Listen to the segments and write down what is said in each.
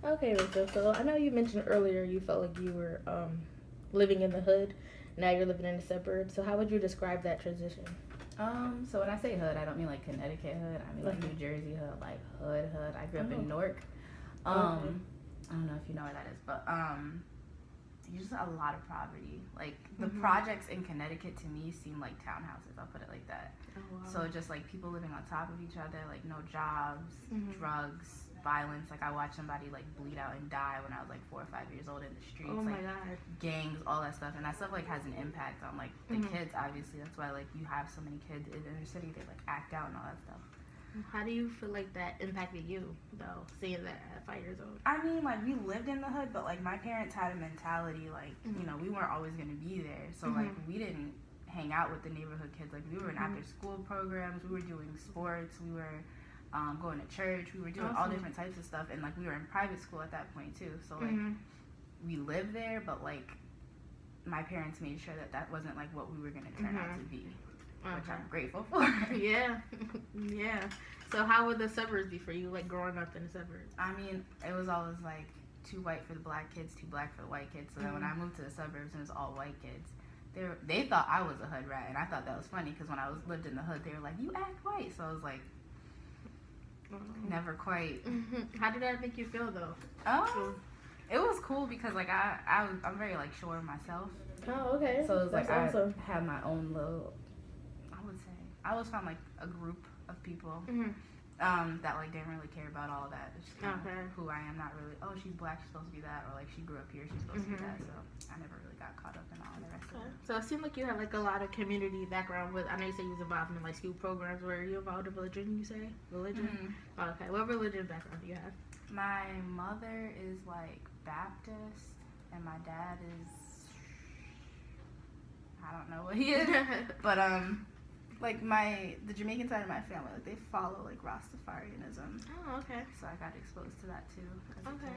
Okay, Rachel. So I know you mentioned earlier you felt like you were living in the hood. Now you're living in the suburbs. So how would you describe that transition? So when I say hood, I don't mean like Connecticut hood. I mean like New Jersey hood, like hood. I grew up in Newark. I don't know if you know where that is, but there's just a lot of poverty. Like the projects in Connecticut to me seem like townhouses. I'll put it like that. Oh, wow. So just like people living on top of each other, like no jobs, drugs, violence. Like I watched somebody like bleed out and die when I was like 4 or 5 years old in the streets. Oh my like God. gangs, all that stuff, and that stuff like has an impact on like the kids. Obviously, that's why like you have so many kids in the inner city. They like act out and all that stuff. How do you feel like that impacted you, though, seeing that at 5 years old? I mean, like, we lived in the hood, but, like, my parents had a mentality, like, you know, we weren't always going to be there. So, like, we didn't hang out with the neighborhood kids. Like, we were in after-school programs. We were doing sports. We were going to church. We were doing all different types of stuff. And, like, we were in private school at that point, too. So, like, we lived there, but, like, my parents made sure that that wasn't, like, what we were going to turn out to be. Which I'm grateful for. Yeah. Yeah. So how would the suburbs be for you, like growing up in the suburbs? I mean, it was always like too white for the black kids, too black for the white kids. So then when I moved to the suburbs and it was all white kids, they thought I was a hood rat, and I thought that was funny because when I lived in the hood, they were like, "You act white," so I was like, never quite. How did that make you feel though? It was cool because like I'm very like sure of myself. Oh, okay. So it was That's like awesome. I had my own little. I always found like a group of people that like didn't really care about all that. It's just who I am. Not really. Oh, she's black. She's supposed to be that. Or like she grew up here. She's supposed to be that. So I never really got caught up in all the rest of it. So it seemed like you had like a lot of community background with. I know you said you was involved in like school programs. Were you involved in religion? You say religion? Okay. What religion background do you have? My mother is like Baptist, and my dad is. I don't know what he is, but like the Jamaican side of my family, like they follow like Rastafarianism. Oh, okay. So I got exposed to that too. Okay.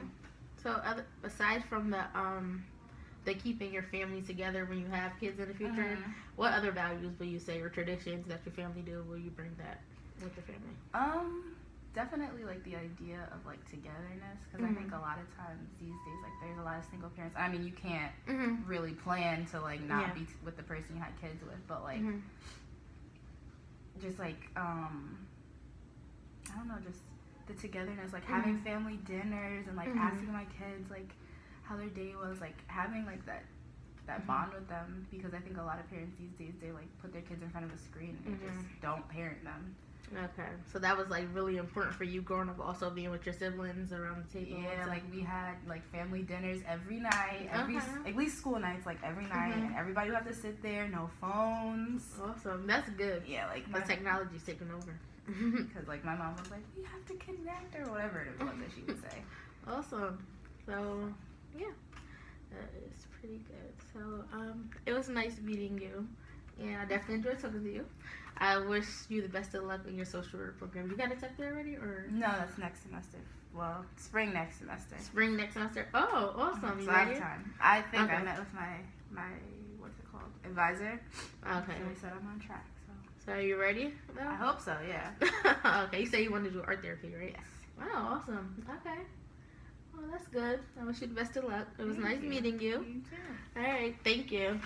So aside from the keeping your family together when you have kids in the future, what other values will you say or traditions that your family do will you bring that with your family? Definitely like the idea of like togetherness, because I think a lot of times these days like there's a lot of single parents. I mean, you can't really plan to like not be with the person you had kids with, but like just like I don't know, just the togetherness, like having family dinners and like asking my kids like how their day was, like having like that bond with them, because I think a lot of parents these days, they like put their kids in front of a screen and they just don't parent them. Okay, so that was like really important for you growing up, also being with your siblings around the table. Yeah, like we had like family dinners every night, at least school nights, like every night, and everybody would have to sit there, no phones. Awesome, that's good. Yeah, like the technology's taking over. Because like my mom was like, we have to connect or whatever it was that she would say. Awesome. So yeah, that is pretty good. So it was nice meeting you, and I definitely enjoyed talking to you. I wish you the best of luck in your social work program. You got accepted already, or? No, that's next semester. Well, spring next semester. Spring next semester. Oh, awesome. So I have time. I think I met with my what's it called, advisor. Okay. So he said I'm on track. So are you ready? No? I hope so. Yeah. Okay. You say you want to do art therapy, right? Yes. Wow. Awesome. Okay. Well, that's good. I wish you the best of luck. It was nice meeting you. You too. All right. Thank you.